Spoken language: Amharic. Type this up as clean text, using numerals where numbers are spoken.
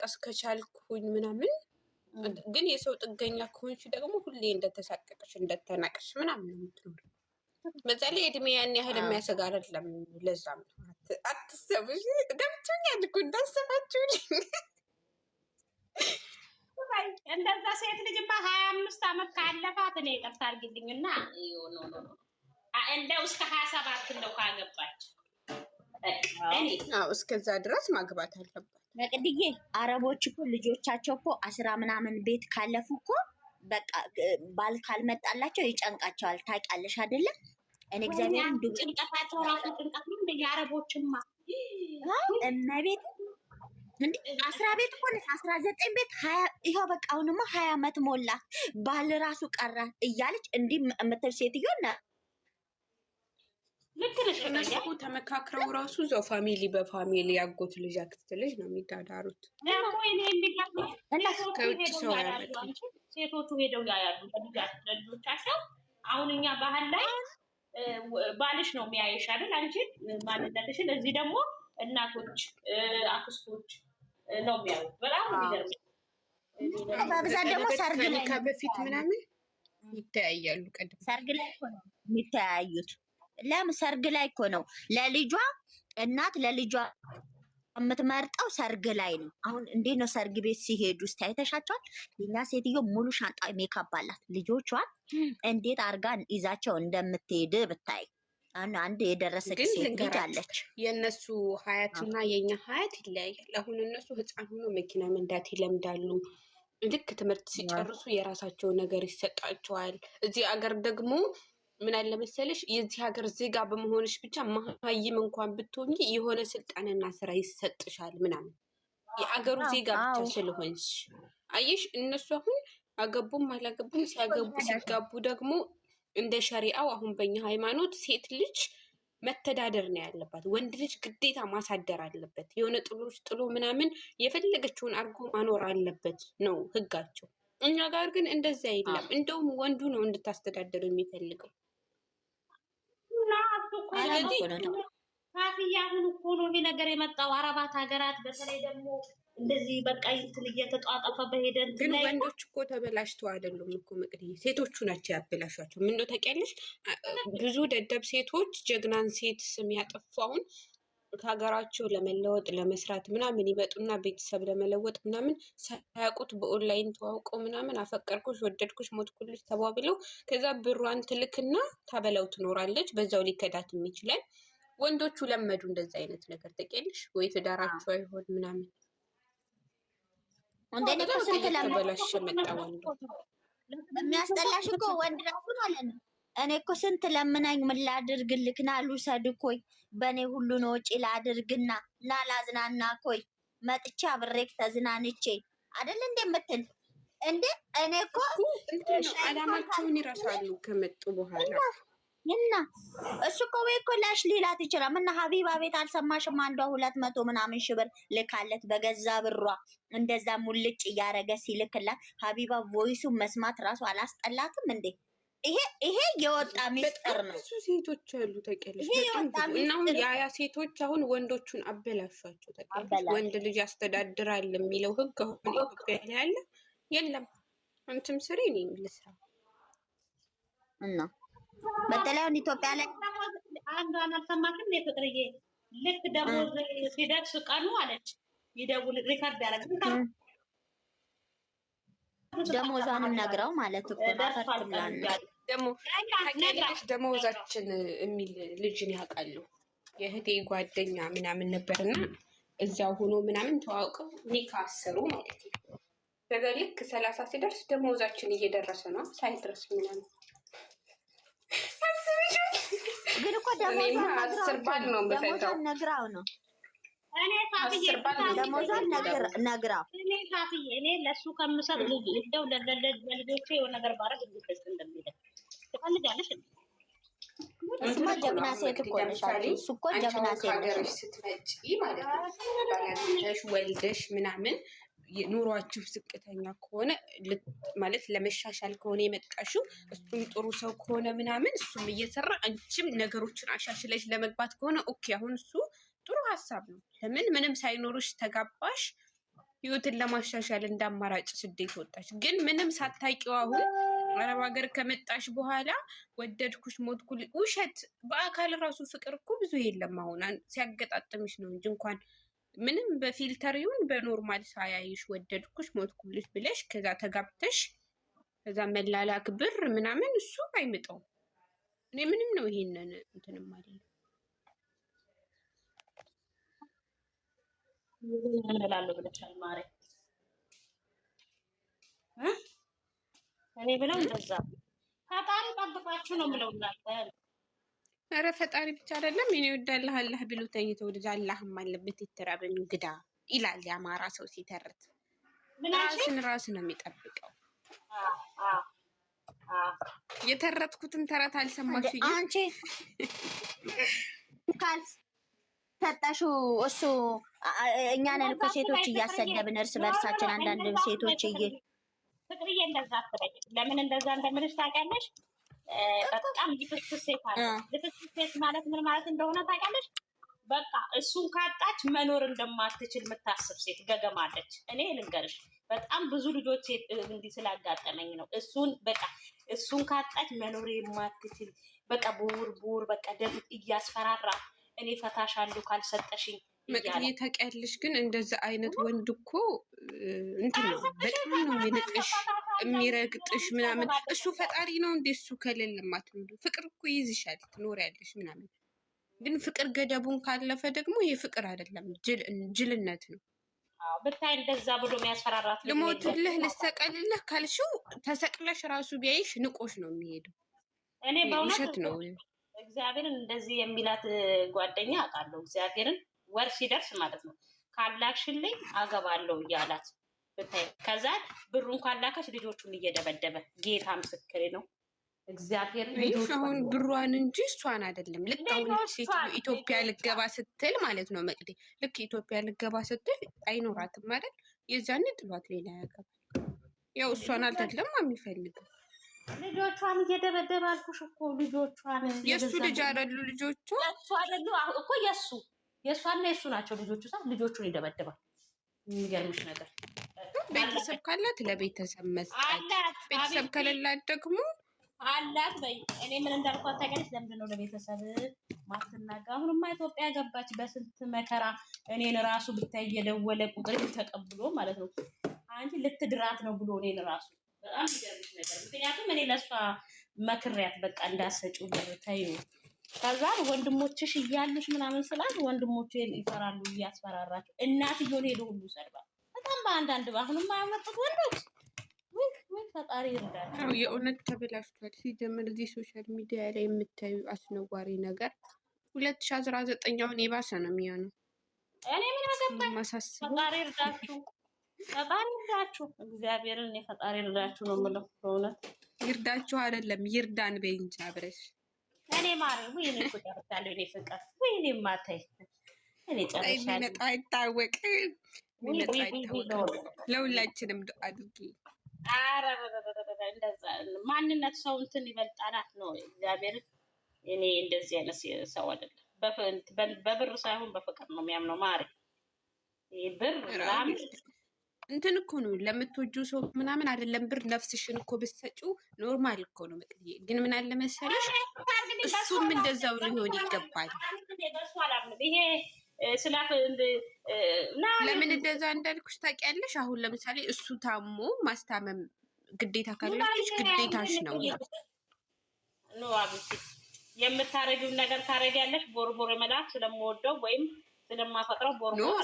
እስከቻልኩኝ ምናምን ግን የሰው ጥገኛ ከሆንሽ ደግሞ ሁሌ እንደተሳቀቅሽ እንደተናቅሽ ምናምን ነው የምትኖር። በዛ ላይ እድሜ ያን ያህል የሚያሰጋ አይደለም። ለዛም አትሰብሽ ገብቶኛል እኮ እንዳሰባችሁ እንደዛ ሴት ልጅማ 25 ዓመት ካለፋት እኔ ይቅርታ አድርጊልኝና እንደው እስከ 27 ነው ካገባች እስከዛ ድረስ ማግባት አለባት። መቅድዬ አረቦች እኮ ልጆቻቸው እኮ 10 ምናምን ቤት ካለፉ እኮ በቃ ባል ካልመጣላቸው ይጨንቃቸዋል። ታውቂያለሽ አይደለም? እኔ እግዚአብሔር ጭንቀታቸው ራሱ ጭንቀት ነው። የአረቦችማ እመቤት እንዴ 10 ቤት እኮ 19 ቤት 20 ይኸው በቃ አሁንማ 20 ዓመት ሞላ ባል ራሱ ቀረ እያለች እንዲህ የምትል ሴትዮ ነው። እነሱ ተመካክረው ራሱ እዛው ፋሚሊ በፋሚሊ ያጎት ልጅ አክስት ልጅ ነው የሚዳዳሩት። ከውጭ ሰው ያመጣል። ሴቶቹ ሄደው ያያሉ ልጆቻቸው። አሁን እኛ ባህል ላይ ባልሽ ነው የሚያይሽ አይደል? አንቺን ማንነትሽን። እዚህ ደግሞ እናቶች አክስቶች ነው የሚያዩት። በጣም የሚገርም በብዛት ደግሞ ሰርግ ላይ ከበፊት ምናምን ይተያያሉ። ቀደም ሰርግ ላይ እኮ ነው የሚተያዩት። ለምን ሰርግ ላይ እኮ ነው ለልጇ እናት ለልጇ የምትመርጠው ሰርግ ላይ ነው። አሁን እንዴት ነው ሰርግ ቤት ሲሄዱ ውስጥ አይተሻቸዋል? የኛ ሴትዮ ሙሉ ሻንጣ ሜካፕ አላት። ልጆቿን እንዴት አርጋን ይዛቸው እንደምትሄድ ብታይ። አንድ የደረሰች ሴት ልጅ አለች። የእነሱ ሀያትና የኛ ሀያት ይለያያል። አሁን እነሱ ህፃን ሆኖ መኪና መንዳት ይለምዳሉ። ልክ ትምህርት ሲጨርሱ የራሳቸው ነገር ይሰጣቸዋል። እዚህ አገር ደግሞ ምን አለ መሰለሽ የዚህ ሀገር ዜጋ በመሆንሽ ብቻ መሀይም እንኳን ብትሆኚ የሆነ ስልጣንና ስራ ይሰጥሻል ምናምን የአገሩ ዜጋ ብቻ ስለሆንሽ። አየሽ እነሱ አሁን አገቡም አላገቡም ሲጋቡ ደግሞ እንደ ሸሪዓው አሁን በእኛ ሃይማኖት ሴት ልጅ መተዳደር ነው ያለባት። ወንድ ልጅ ግዴታ ማሳደር አለበት። የሆነ ጥሎች ጥሎ ምናምን የፈለገችውን አድርጎ ማኖር አለበት ነው ህጋቸው። እኛ ጋር ግን እንደዛ የለም። እንደውም ወንዱ ነው እንድታስተዳደሩ የሚፈልገው። ካፍያ አሁን እኮ ነው ይሄ ነገር የመጣው አረባት ሀገራት፣ በተለይ ደግሞ እንደዚህ በቃ እንትን እየተጧጧፈ በሄደ ግን ወንዶች እኮ ተበላሽተው አይደሉም እኮ መቅደይ፣ ሴቶቹ ናቸው ያበላሿቸው። ምን ነው ታውቂያለሽ? ብዙ ደደብ ሴቶች ጀግናን ሴት ስም ያጠፋውን ከሀገራቸው ለመለወጥ ለመስራት ምናምን ይመጡና ቤተሰብ ለመለወጥ ምናምን ሳያውቁት በኦንላይን ተዋውቀው ምናምን አፈቀርኩሽ፣ ወደድኩሽ፣ ሞትኩልሽ ተባብለው ከዛ ብሯን ትልክና ታበላው ትኖራለች። በዛው ሊከዳት ይችላል። ወንዶቹ ለመዱ እንደዛ አይነት ነገር ታውቂያለሽ ወይ? ትዳራቸው አይሆን ምናምን እንደኔ እኮ ስንት ተበላሽ መጣ ወንዱ። የሚያስጠላሽ እኮ ወንድ ራሱ ማለት ነው። እኔ እኮ ስንት ለምናኝ ምን ላድርግልክ ና ልውሰድ ኮይ በእኔ ሁሉን ወጪ ላድርግና ና ላዝናና ኮይ መጥቻ ብሬክ ተዝናንቼ አይደል እንደምትል እንዴ? እኔ እኮ አላማቸውን ይረሳሉ ከመጡ በኋላ እና እሱ እኮ ወይ እኮ ላሽ ሊላት ይችላል። እና ሀቢባ ቤት አልሰማሽም? አንዷ 200 ምናምን ሺህ ብር ልካለት በገዛ ብሯ እንደዛ ሙልጭ እያረገ ሲልክላት ሀቢባ ቮይሱን መስማት ራሱ አላስጠላትም እንዴ? ይሄ የወጣ ሚስጥር ነው። ብዙ ሴቶች አሉ ታውቂያለሽ። እና አሁን የአያ ሴቶች አሁን ወንዶቹን አበላሿቸው ታውቂያለሽ። ወንድ ልጅ ያስተዳድራል የሚለው ህግ አሁን ኢትዮጵያ ላይ ያለ የለም። አንቺም ስሪ እኔም ልስራ እና በተለይ አሁን ኢትዮጵያ ላይ አንዷን አልሰማሽም? የፍቅርዬ ልክ ደሞዝ ሲደርስ ቀኑ አለች ይደውል ሪከርድ ያደረግ ደሞዟንም ነግረው ማለት እኮ ደግሞ ታውቂያለሽ ደሞዛችን የሚል ልጅን ያውቃሉ። የእህቴ ጓደኛ ምናምን ነበርና እዛው ሆኖ ምናምን ተዋውቀው ኒካ አሰሩ ማለት ነው። ከዛ ልክ 30 ሲደርስ ደሞዛችን እየደረሰ ነው ሳይደርስ ምናምን ግን እኮ ደሞዟን ባል ነው በፈታው ነግራው ነው እኔ ካፍዬ ደሞዟን ነግራው እኔ ለሱ ከምሰጥ ልጅ እንደው ለልጆቼ የሆነ ነገር ባረግ እንድትስ እንደሚለ ትፈልጋለሽ። እሱማ ጀግና ሴት እኮ ነሽ። እሱ እኮ ጀግና ሴት ሀገርሽ ስትመጪ ማለት ነው ባላሽ ወልደሽ ምናምን ኑሯችሁ ዝቅተኛ ከሆነ ማለት ለመሻሻል ከሆነ የመጣሽው እሱም ጥሩ ሰው ከሆነ ምናምን እሱም እየሰራ አንቺም ነገሮችን አሻሽለሽ ለመግባት ከሆነ ኦኬ፣ አሁን እሱ ጥሩ ሀሳብ ነው። ለምን ምንም ሳይኖርሽ ተጋባሽ፣ ህይወትን ለማሻሻል እንዳማራጭ ስደት ወጣች። ግን ምንም ሳታውቂው አሁን አረብ ሀገር ከመጣሽ በኋላ ወደድኩሽ ሞትኩል ውሸት። በአካል ራሱ ፍቅር እኮ ብዙ የለም። አሁን ሲያገጣጥምሽ ነው እንጂ እንኳን ምንም በፊልተር ይሁን በኖርማል ሳያይሽ ወደድኩሽ ሞትኩልሽ ብለሽ ከዛ ተጋብተሽ ከዛ መላላክ ብር ምናምን እሱ አይምጠው። እኔ ምንም ነው ይሄንን እንትንም አይደለም እላለሁ ብለሻል ማሬ። እኔ ብለው እንደዛ ፈጣሪ ጠብቃችሁ ነው ብለው እናንተ። ኧረ ፈጣሪ ብቻ አይደለም እኔ ወዳለህ አላህ ብሎ ተኝተው ልጅ አላህም አለበት ይተራበን እንግዳ ይላል የአማራ ሰው ሲተርት። ራስን ራስ ነው የሚጠብቀው። የተረትኩትን ተረት አልሰማሽኝ አንቺ? ሰጣሽው እሱ እኛንን እኮ ሴቶች እያሰደብን እርስ በርሳችን አንዳንድ ሴቶች ፍቅርዬ እንደዛ አትበይ። ለምን እንደዛ እንደምልሽ ታውቂያለሽ? በጣም ልፍስፍስ ሴት አለ። ልፍስፍስ ሴት ማለት ምን ማለት እንደሆነ ታውቂያለሽ? በቃ እሱን ካጣች መኖር እንደማትችል የምታስብ ሴት ገገማለች። እኔ ልንገርሽ በጣም ብዙ ልጆች እንዲህ ስላጋጠመኝ ነው። እሱን ካጣች መኖር የማትችል በቃ ቡር በቃ ደብት እያስፈራራ እኔ ፈታሻለሁ ካልሰጠሽኝ መቅደዬ ታውቂያለሽ። ግን እንደዛ አይነት ወንድ እኮ እንትን ነው በጣም ነው የሚንቅሽ የሚረግጥሽ ምናምን። እሱ ፈጣሪ ነው እንደ እሱ ከሌለ ማትኖር ፍቅር እኮ ይይዝሻል ትኖሪያለሽ ምናምን። ግን ፍቅር ገደቡን ካለፈ ደግሞ ይሄ ፍቅር አይደለም ጅልነት ነው። ብታይ እንደዛ ብሎ የሚያስፈራራት ልሞትልህ ልሰቀልልህ ካልሽው ተሰቅለሽ ራሱ ቢያይሽ ንቆሽ ነው የሚሄደው። እኔ በእውነት ነው እግዚአብሔርን እንደዚህ የሚላት ጓደኛ አውቃለሁ። እግዚአብሔርን ወር ሲደርስ ማለት ነው ካላክሽልኝ አገባለሁ እያላት ብታይ፣ ከዛ ብሩን ካላከች ልጆቹን እየደበደበ ጌታ ምስክሬ ነው። እግዚአብሔር አሁን ብሯን እንጂ እሷን አይደለም። ልክ አሁን ሴት ኢትዮጵያ ልገባ ስትል ማለት ነው መቅዴ፣ ልክ ኢትዮጵያ ልገባ ስትል አይኖራትም ማለት የዛኔ ጥሏት ሌላ ያገባል። ያው እሷን አይደለም የሚፈልገው ልጆቿን እየደበደበ አልኩሽ እኮ ልጆቿን። የእሱ ልጅ አይደሉ ልጆቹ የእሱ አይደሉ እኮ የእሷና የእሱ ናቸው ልጆቹ። ልጆቹን ይደበደባል። የሚገርምሽ ነገር ቤተሰብ ካላት ለቤተሰብ መስጠት፣ ቤተሰብ ከሌላት ደግሞ አላት በይ። እኔ ምን እንዳልኳት ታውቂያለሽ? ለምንድን ነው ለቤተሰብ ማትናገር? አሁንማ ኢትዮጵያ ገባች በስንት መከራ። እኔን ራሱ ብታይ እየደወለ ቁጥር ተቀብሎ ማለት ነው አንቺ ልትድራት ነው ብሎ እኔን ራሱ በጣም ይገርምሽ ነገር። ምክንያቱም እኔ ለእሷ መክሪያት በቃ እንዳሰጪው ተይው። ከዛ ወንድሞችሽ እያሉሽ ምናምን ስላት ወንድሞቼ ይፈራሉ እያስፈራራቸው እናትየውን ሄዶ ሁሉ ሰድባል። በጣም በአንዳንድ አሁንማ ያመጡት ወንዶች ወይ ፈጣሪ ይርዳቸው። የእውነት ተበላሽቷል። ሲጀምር እዚህ ሶሻል ሚዲያ ላይ የምታዩ አስነዋሪ ነገር 2019 አሁን የባሰ ነው የሚሆነው። እኔ ምን ያገባኝ? ፈጣሪ ይርዳችሁ፣ ፈጣሪ ይርዳችሁ። እግዚአብሔርን ፈጣሪ ይርዳችሁ ነው የምለው። በእውነት ይርዳችሁ አይደለም ይርዳን በይ እንጂ አብረሽ እኔ ማርያም ወይ እኔ ቁጣታለሁ እኔ ፍቅር ወይ እኔ ማታይ እኔ ጨርሻለሁ። የሚመጣ አይታወቅም፣ የሚመጣ አይታወቅም። ለሁላችንም ዱአ አድርጊ። ኧረ እንደዛ ማንነት ሰው እንትን ይበልጣናት ነው እግዚአብሔር። እኔ እንደዚህ አይነት ሰው አይደለም። በብር ሳይሆን በፍቅር ነው የሚያምነው ማሪ። ብር ምናምን እንትን እኮ ነው ለምትወጂው ሰው ምናምን አይደለም። ብር ነፍስሽን እኮ ብትሰጪው ኖርማል እኮ ነው። ግን ምን አለ መሰለሽ እሱም እንደዛው ሊሆን ይገባል። ይሄ ለምን እንደዛ እንዳልኩሽ ታውቂያለሽ? አሁን ለምሳሌ እሱ ታሞ ማስታመም ግዴታ ካለሽ ግዴታሽ ነው። የምታረጊውን ነገር ታረጊያለሽ። ቦርቦር መላክ ስለምወደው ወይም ስለማፈቅረው ቦርቦር